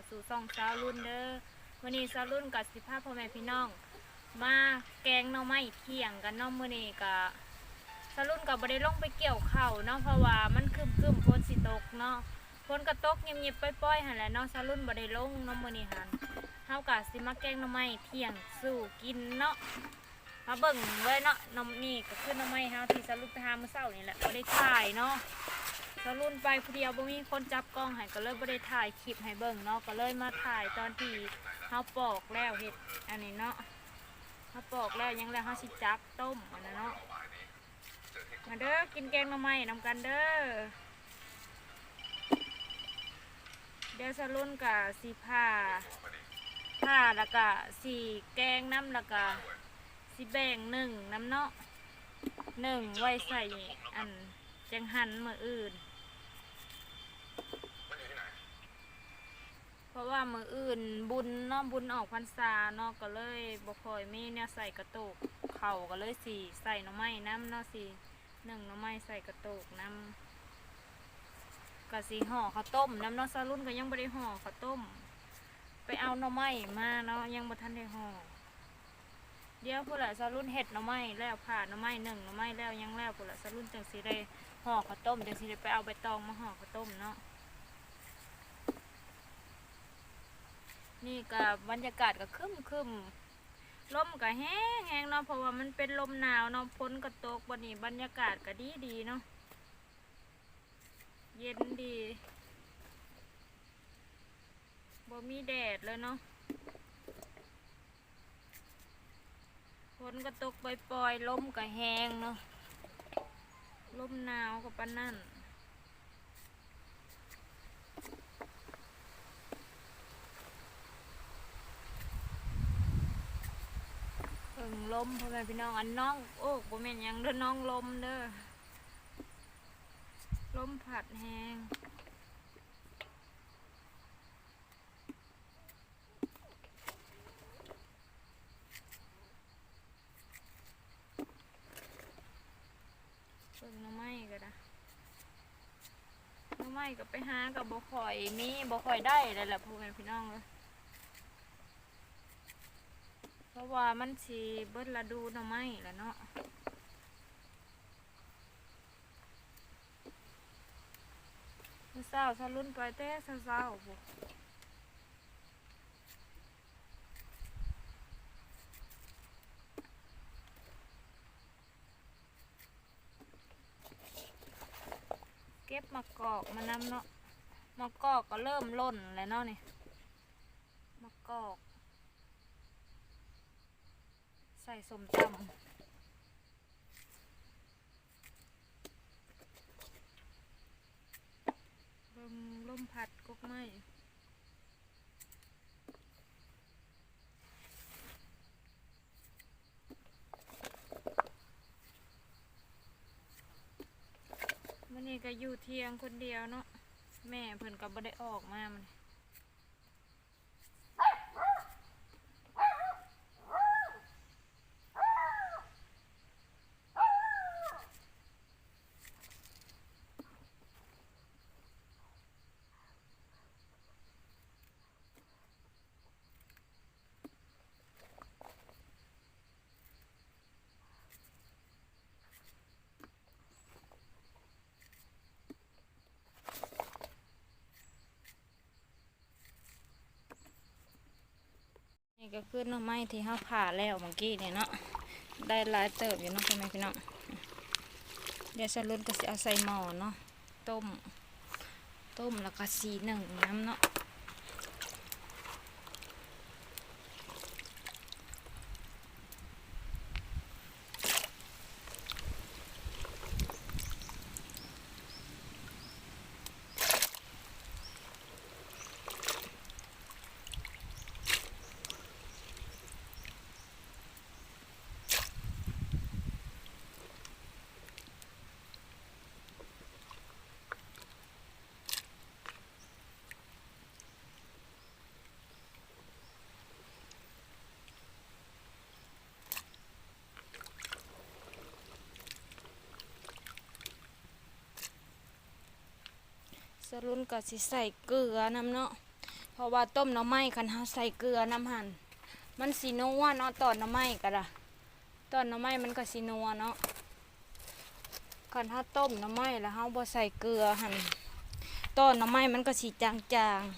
สู่ซ่องสาวรุ่นเด้อวันนี้สาวรุ่นกับสิภาพพ่อแม่พี่น้องมาแกงหน่อไม้เที่ยงกันเนาะมื้อนี้ก็สาวรุ่นก็บ่ได้ลงไปเกี่ยวข้าวเนาะเพราะว่ามันครึมฝนสิตกเนาะฝนก็ตกเงียบๆปล่อยๆหั่นแหละเนาะสาวรุ่นบ่ได้ลงเนาะมื้อนี้หั่นเฮาก็สิมาแกงหน่อไม้เที่ยงสู่กินเนาะมาเบิ่งเลยเนาะน้ำนี่ก็คือหน่อไม้เฮาที่สาวรุ่นไปหามื้อเช้านี่แหละบ่ได้ถ่ายเนาะสาวรุ่นไปผู้เดียวบ่มีคนจับกล้องให้ก็เลยบ่ได้ถ่ายคลิปให้เบิ่งเนาะก็เลยมาถ่ายตอนที่เฮาปอกแล้วเฮ็ดอันนี้เนาะเฮาปอกแล้วยังแล้วเฮาสิจับต้มอันนั้นเนาะมาเด้อกินแกงหน่อไม้นำกันเด้อเดี๋ยวสาวรุ่นก็สิผ้าแล้วก็สิแกงน้ำแล้วก็สิแบ่งหนึ่งน้ำเนาะหนึ่งไว้ใส่อันจังหันมื้ออื่นเพราะว่ามื้ออื่นบุญเนาะบุญออกพรรษาเนาะก็เลยบ่ค่อยมีเนี่ยใส่กระตุกเข่าก็เลยสิใส่หน่อไม้น้ำเนาะสิหนึ่งหน่อไม้ใส่กระตุกน้ำก็สิห่อข้าวต้มน้ำเนาะสรุ่นก็ยังบ่ได้ห่อข้าวต้มไปเอาหน่อไม้มาเนาะยังบ่ทันได้ห่อเดี๋ยวพุ่นละสรุ่นเห็ดหน่อไม้แล้วผ่าหน่อไม้หนึ่งหน่อไม้แล้วยังแล้วพุ่นละสรุ่นจังสิได้ห่อข้าวต้มจังสิได้ไปเอาใบตองมาห่อข้าวต้มเนาะนี่กับบรรยากาศก็ครึมลมก็แห้งเนาะเพราะว่ามันเป็นลมหนาวเนาะฝนก็ตกวันนี้บรรยากาศก็ดีเนาะเย็นดีบ่มีแดดเลยเนาะฝนก็ตกปล่อยๆลมก็แห้งเนาะลมหนาวก็ปานนั่นลมพ่อแม่พี่น้องอันน้องโอ้บ่แม่นยังเด้อน้องลมเด้อลมผัดแห้งหน่อไม้ก็ได้หน่อไม้ก็ไปหากับบ่ค่อยมีบ่ค่อยได้เลยแหละพ่อแม่พี่น้องเลยเพราะว่ามันสิเบิดฤดูหน่อไม้แล้วเนาะมื้อเช้าสรุ่นไปแต่เช้าๆบ่เก็บมะกอกมานำเนาะมะกอกก็เริ่มล่นแล้วเนาะนี่มะกอกใส่ส้มตำลมพัดกกไม้วันนี้ก็อยู่เที่ยงคนเดียวเนาะแม่เพิ่นก็บ่ได้ออกมามันนี่ก็คือหน่อไม้ที่เขาผ่าแล้วเมื่อกี้เนี่ยเนาะได้หลายเติบอยู่เนาะพ่อแม่พี่น้องเดี๋ยวสรุปก็จะเอาใส่หม้อเนาะต้มแล้วก็สีหนึ่งน้ำเนาะสรุปก็สิใส่เกลือน้ำเนาะ ราะว่าต้มหน่อไม้คันเฮาใส่เกลือน้ำหั่นมันสินัวเนาะตอนหน่อไม้ก็ล่ะตอนหน่อไม้มันก็สินัวเนาะคันเฮาต้มหน่อไม้แล้วเฮาบ่ใส่เกลือหั่นตอนหน่อไม้มันก็สิจางๆ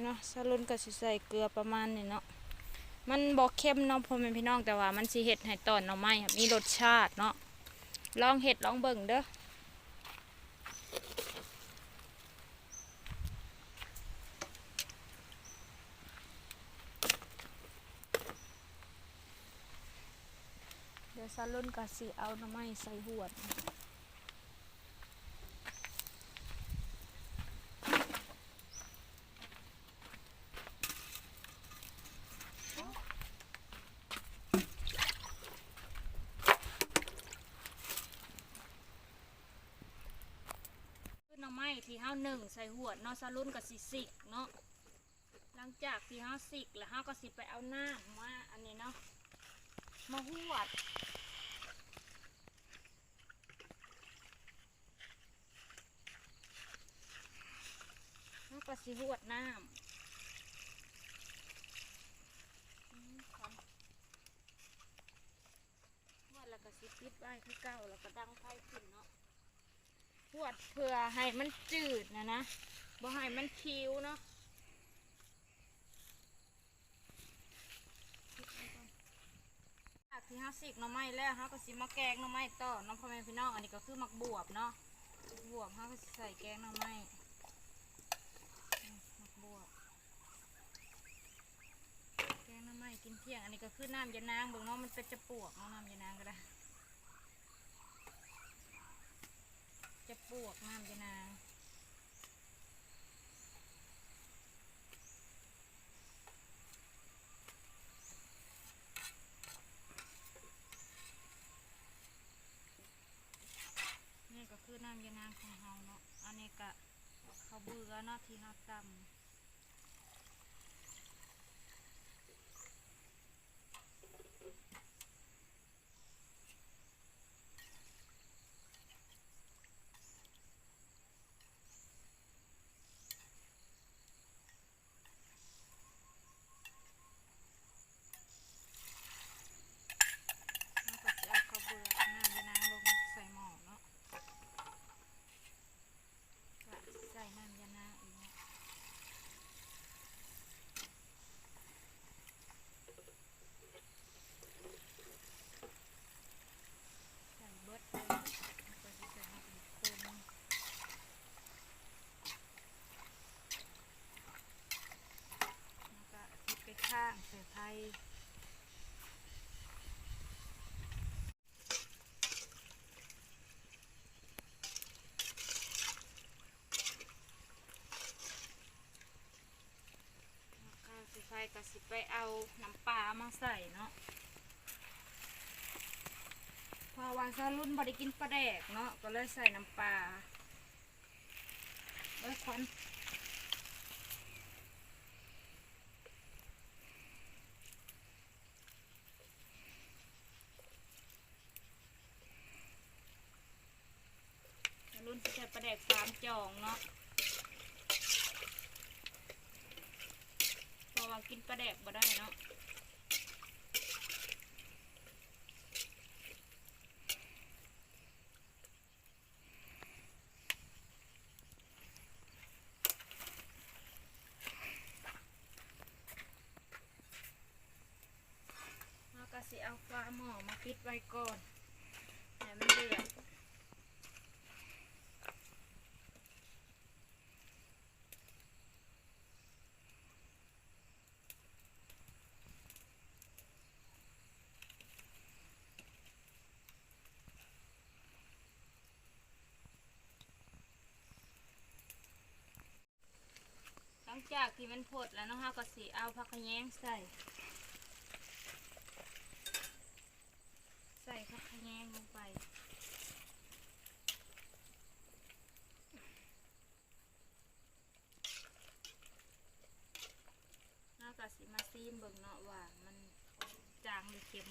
เนาะสรุนก็สิใส่เกลือประมาณนี้เนาะมันบ่เข้มเนาะพ่อแม่พี่น้องแต่ว่ามันสิเฮ็ดให้ตอนหน่อไม้มีรสชาติเนาะลองเฮ็ดลองเบิ่งเด้อเดี๋ยวสรุนก็สิเอาหน่อไม้ใส่หวดหน่อไม้ที่เฮานึ่งใส่หวดเนาะสรุนก็สิสิกเนาะหลังจากที่เฮาสิกแล้วเฮาก็สิไปเอาน้ำมาอันนี้เนาะมาหวดเฮาก็สิหวดน้ำหวดแล้วก็สิปิดไว้คือเก่าแล้วก็ดังไฟขึ้นเนาะหวดเพื่อให้มันจืดนะบ่ให้มันคิ้วเนาะจากที่เฮาสิกหน่อไม้แล้วเฮาก็สิมาแกงหน่อไม้ต่อน้องพ่อแม่พี่น้องอันนี้ก็คือมักบวบเนาะบวบเฮาก็สิใส่แกงหน่อไม้มักบวบแกงหน่อไม้กินเที่ยงอันนี้ก็คือน้ำยานางเบิ่งเนาะมันเป็นจะปวกเนาะน้ำยานางก็ได้จะปวกน้ำยานางนี่ก็คือน้ำยานางของเฮาเนาะอันนี้ก็ข้าวเบื่อเนาะที่เฮาตำข้างใส่ไทยใส่ก็สิไปเอาน้ำปลามาใส่เนาะเพราะว่าซารุ่นบ่ได้กินปลาแดกเนาะก็เลยใส่น้ำปลาควันรุ่นใส่ปลาแดก3 จ่องเนาะเพราะว่ากินปลาแดกบ่ได้เนาะเราก็สิเอาฟ้าหม้อมาปิดไว้ก่อนให้มันเดือดหลังจากที่มันพดแล้วเนาะเราก็สิเอาผักขะแยงใส่ผักขะแยงลงไป มาซีมเบิ่งเนาะว่ามันจางหรือเค็ม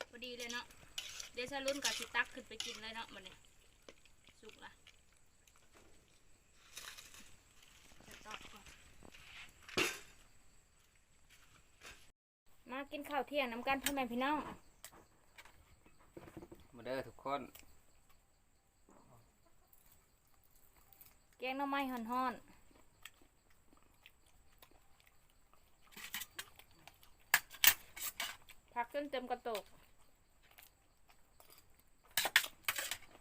พอดีเลยเนาะเดี๋ยวชาลุ่นกับสิตักขึ้นไปกินเลยเนาะมันเนี่ยสุกละจะตอกก่อนมากินข้าวเที่ยงน้ำกันพ่อแม่พี่น้องมาเด้อทุกคน แกงหน่อไม้ห่อนๆผักจนเต็มกระโตก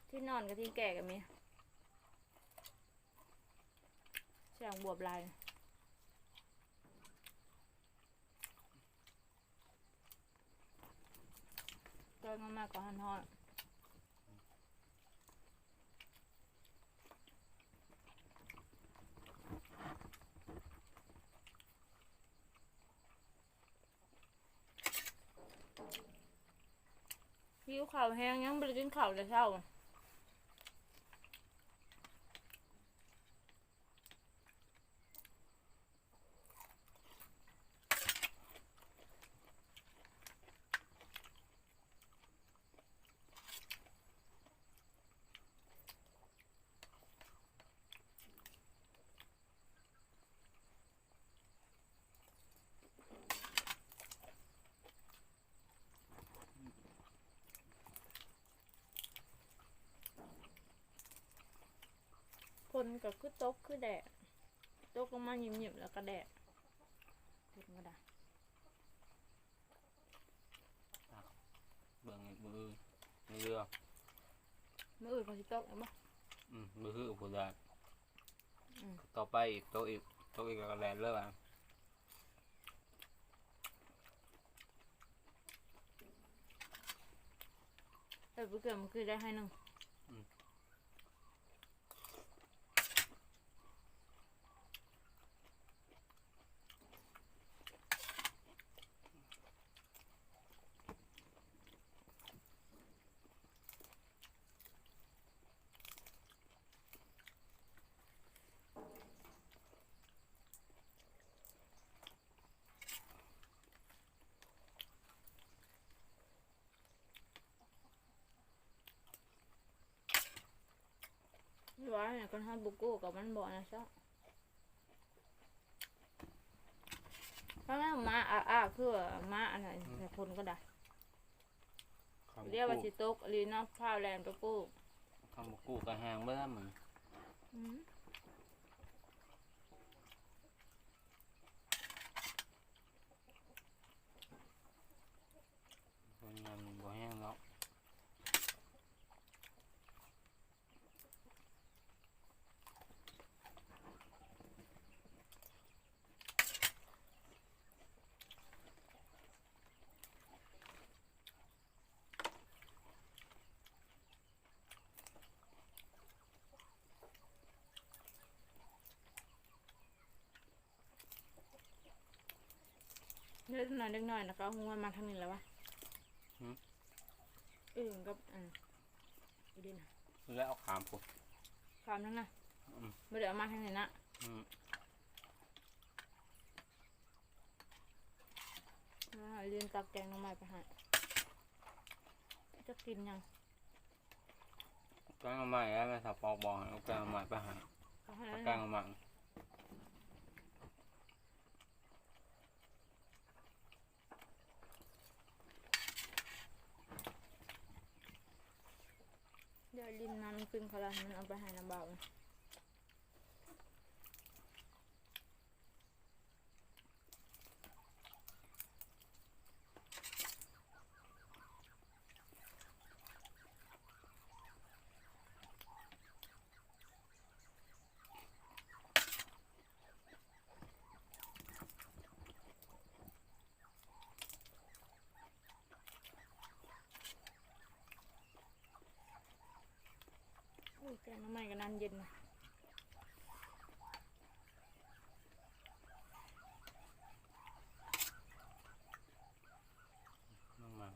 ที่นอนกับที่แก่กันมีเสียงบวบลายแกงหน่อไม้ก็ห่อนๆหิวข้าวแห้งยังไม่ได้กินข้าวแต่เช้าคนก็คือตกคือแดดตกลงมาหยิบๆแล้วก็แดดเห็นก็ได้ เบิ่งมือมือเรือ มื้ออื่นเขาสิตกเอาบ่ มือคืออุปดา อืม ต่อไปอีกโตอีกโตอีกแล้วก็แลนเลิกอ่ะ เกิดมันคือได้ให้หนึ่งว่าเนี่ยคนห้ามบุกกู้กับมันบ่นะซะเพราะงั้นมาคือมาอันไหนแต่คนก็ได้เรียกว่าสิตกลีนอกข้าวแรงตัวกู้ ทำกู้กระแหงเมื่อมันคนงานบ่แห้งแล้วเล็กหน่อยนะคะหัวมาทางนี้แล้ววะกับดีนะ แล้วเอาขามปุ๊บ ความนั้นนะไม่ได้เอามาทางนี้นะเรียนตักแกงน้องใหม่ไปให้จะกินยัง แกงใหม่แล้วแม่สาวปอกบอกให้เอาแกงใหม่ไปหาแกงใหม่เดี๋ยวริมน้ำขึ้นเขาละมันเอาไปให้น้ำเบาแกงน้ำใหม่ก็น้ำเย็นนะน้องมา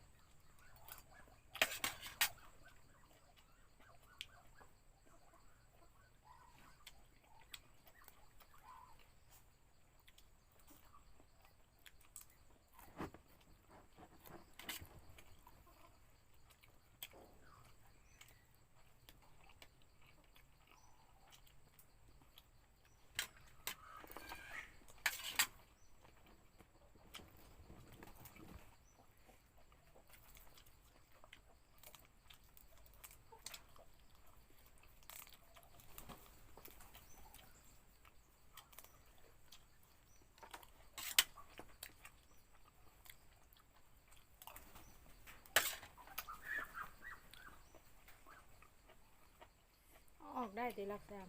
ตีรักแซม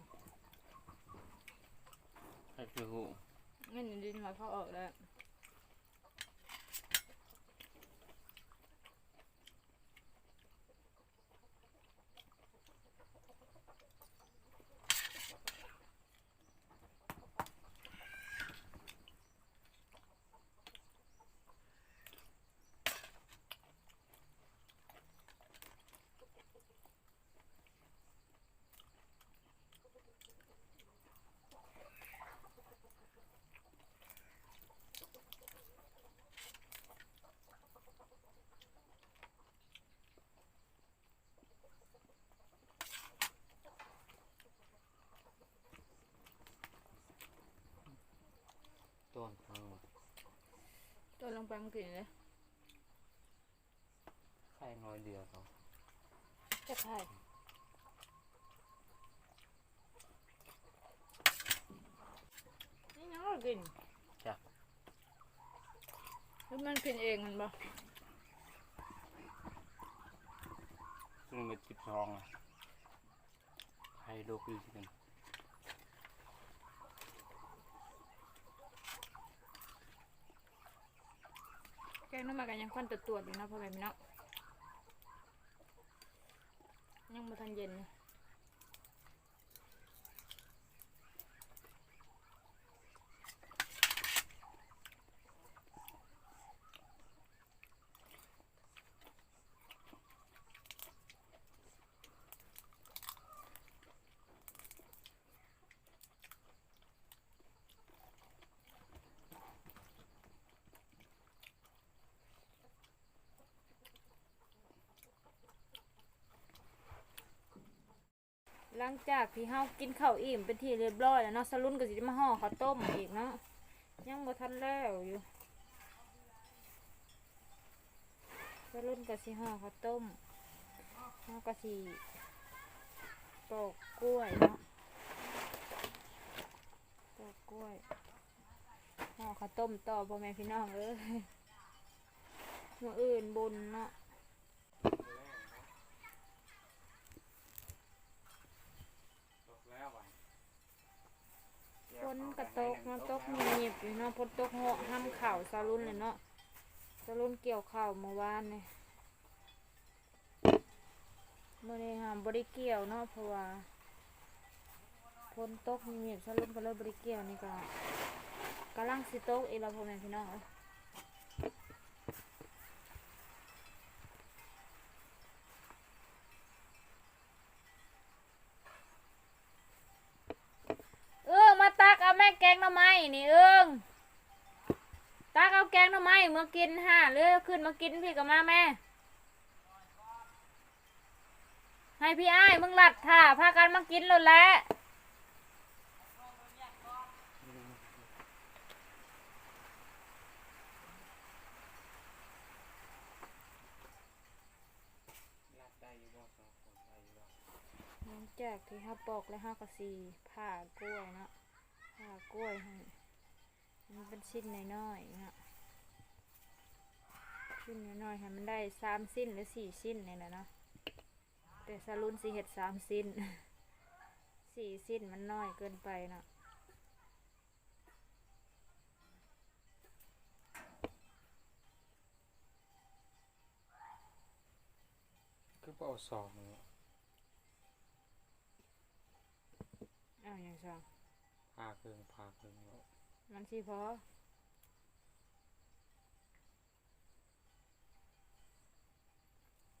ให้คือหู เงินดินมาเขาออกแล้วต้นทาง ตัวลงไปมันกินเลย ไข่น้อยเดียวเขา จะใช่นี่ยังเรากิน จ้ะ แล้วมันกินเองมันบ่ ซึ่งเป็น12อ่ะไข่ลูกอยู่ที่กัน แกงน้ำมันกันยังควันตัวๆอยู่นะพ่อแม่พี่น้องยังบ่ทันเย็นเลยหลังจากที่เฮากินข้าวอิ่มเป็นที่เรียบร้อยแล้วเนาะสรุนก็สิมาห่อข้าวต้มอีกเนาะยังบ่ทันแล้วอยู่สรุนก็สิห่อข้าวต้มเฮาก็สิปอกกล้วยเนาะปอกกล้วยห่อข้าวต้มต่อพ่อแม่พี่น้องเอ้ยมื้ออื่นบุญเนาะ ฝนกระตกเนาะตกเงียบๆอยู่เนาะฝนตกเหาะห้ำข่าวซาลุนเลยเนาะซาลุนเกี่ยวข้าวเมื่อวานเนี่ยเมื่อนี้หามบริเกี่ยวเนาะเพราะว่าฝนตกเงียบซาลุนก็เลยบริเกี่ยวนี่ก็กำลังสิตกอีกแล้วพ่อแม่พี่น้องมาตักเอาแม่แกงหน่อไม้นี่ตักเอาแกงหน่อไม้มากินห่าเรือขึ้นมากินพี่กับมาแม่ให้พี่อ้ายมึงหลัดถ่าพากันมากินเลยแหละหลังจากที่ห้าปอกและห้ากระสีผ่ากล้วยเนาะผ่ากล้วยให้มันเป็นชิ้นน้อยๆเนาะชิ้นน้อยๆให้มันได้3 ชิ้นหรือ4 ชิ้นนี่แหละเนาะแต่สรุนสิเห็ด3 ชิ้น4 ชิ้นมันน้อยเกินไปเนาะ คือเอาสองเลย อ้าวอย่างช่าง พาเครื่องเนาะ มันสิพอ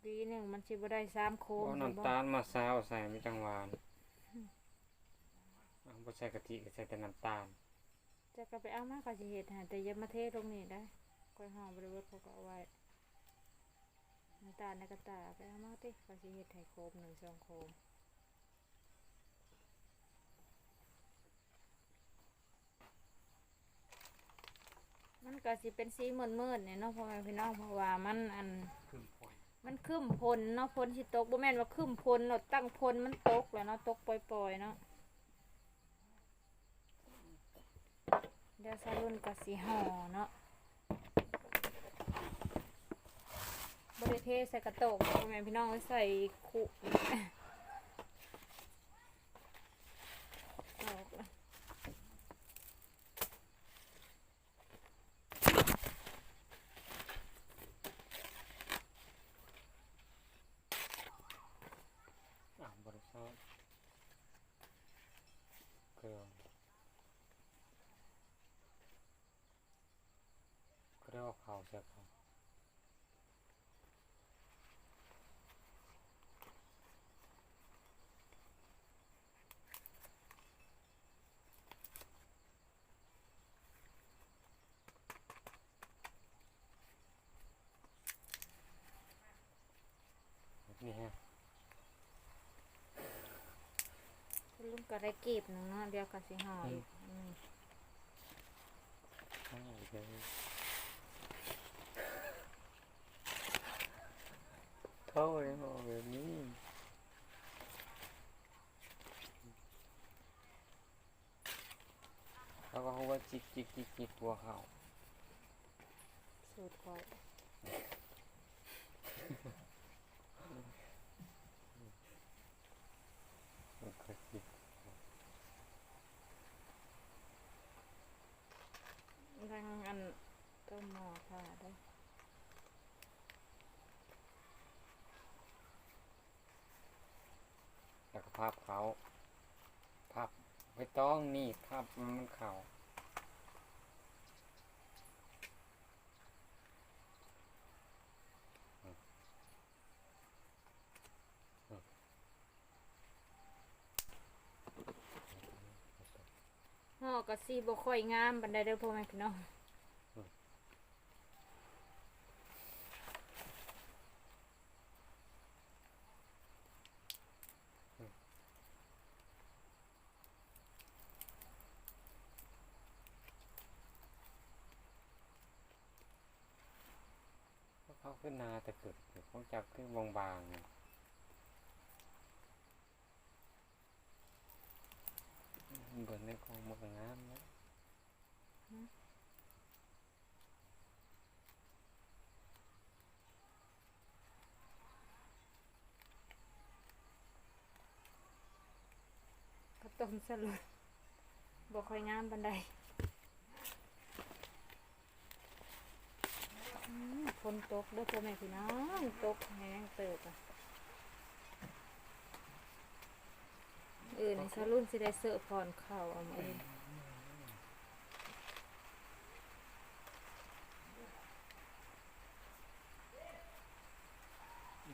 ปีหนึ่งมันสิบ่ได้3 โคม เอาน้ำตาลมาซาวใส่ไม่จังหวานบ่ใส่กะทิก็ใส่แต่น้ำตาล จะก็ไปเอามาก็สิเฮ็ดให้แต่อย่ามาเทตรงนี้ได้ก้อยห่อบริเวณเขาก็เอาไว้น้ำตาลในกระตาไปเอามาติก็สิเฮ็ดให้โคม1 2 โคมมันก็สิเป็นสีมืดๆเนี่ยเนาะพ่อแม่พี่น้องเพราะว่ามันมันครึ้มพลเนาะพลสิตกบ่แม่นว่าครึ้มพลเนาะตั้งพลมันตกแล้วเนาะตกปล่อยๆเนาะเดี๋ยวสรุนก็สิห่อเนาะบ่ได้เทใส่กระโตกพ่อแม่พี่น้องใส่คุ เสื้อเขานี่ฮะ ลุงก็ได้กีบหนึงเนาะเดี๋ยวก็สิห่ออีกใช่เลยเข้าเลยห่อแบบนี้แล้วก็เขาว่าจิกจิกจิกจิกตัวเขา สูตรก่อย มันก็จิก รังอันต้มหม้อผ้าได้ แล้วก็พับเขาพับไม่ต้องนี่พับมันเข่าห่อก็สิบ่ค่อยงามปานใดเด้อพ่อแม่พี่น้องเขาขึ้นนาแต่เกิดเขาจับขึ้นบางๆเบิ่งในกองมันก็งามนะ ก็ต้มสลุดบ่ค่อยงามปานใดฝนตกเด้อพ่อแม่พี่น้องตกแห้งเติบอ่ะนี่สรุ่นสิได้เสิร์ฟพรข้าวเอามาเอง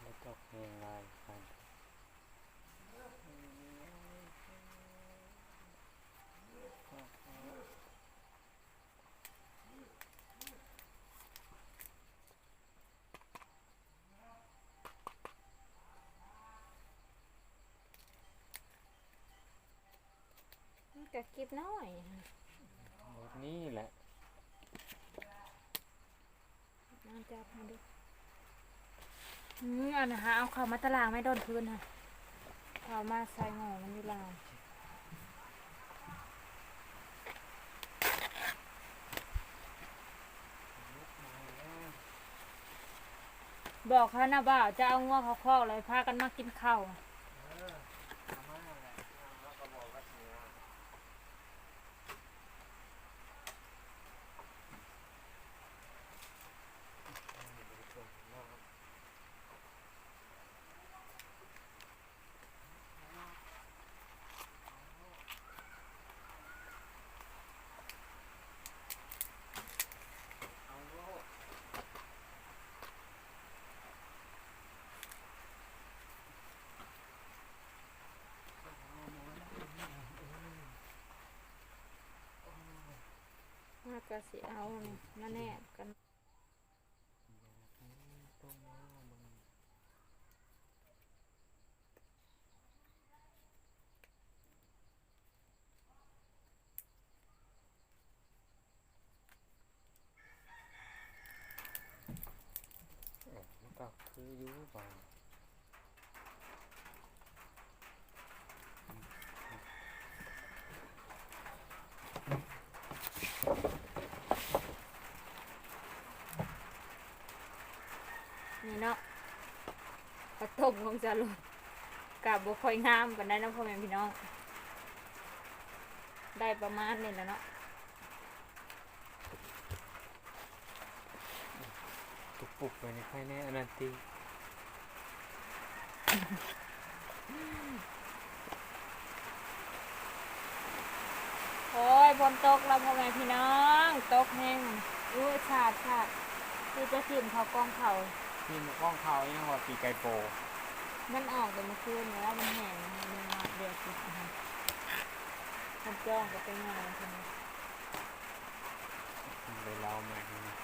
แล้วก็เพลงลายกันกะกิบน้อย แบบนี้แหละ น้ำจับมาดูอันนะฮะเอาเข้ามาตารางไม่โดนพื้นค่ะเข้ามาใส่หม้อมันอยู่ลาวบอกเขานะบ่าวจะเอางัวเขาคอกเลยพากันมากินข้าวมากระสิเอานี่มาแนบกันก็คืออยู่บ้าง นี่เนาะกระต้มของจารุนกับบุค่อยงามกันได้นะพ่อแม่พี่น้องได้ประมาณนี้แล้วเนาะ ตุกปุกไปในภายในอนาตี โอ้ยฝนตกแล้วพ่อแม่พี่น้องตกแห้งรู้ชาติ คือจะชิมเขากล้องเขา ที่มันกล้องเขายังว่าปีไก่โป มันออกแต่เมื่อคืนแล้วมันแห้งมันมาเดือดติดนะคะมันจ้องก็ไปงานใช่ไหม เลยเล่ามาทีนี้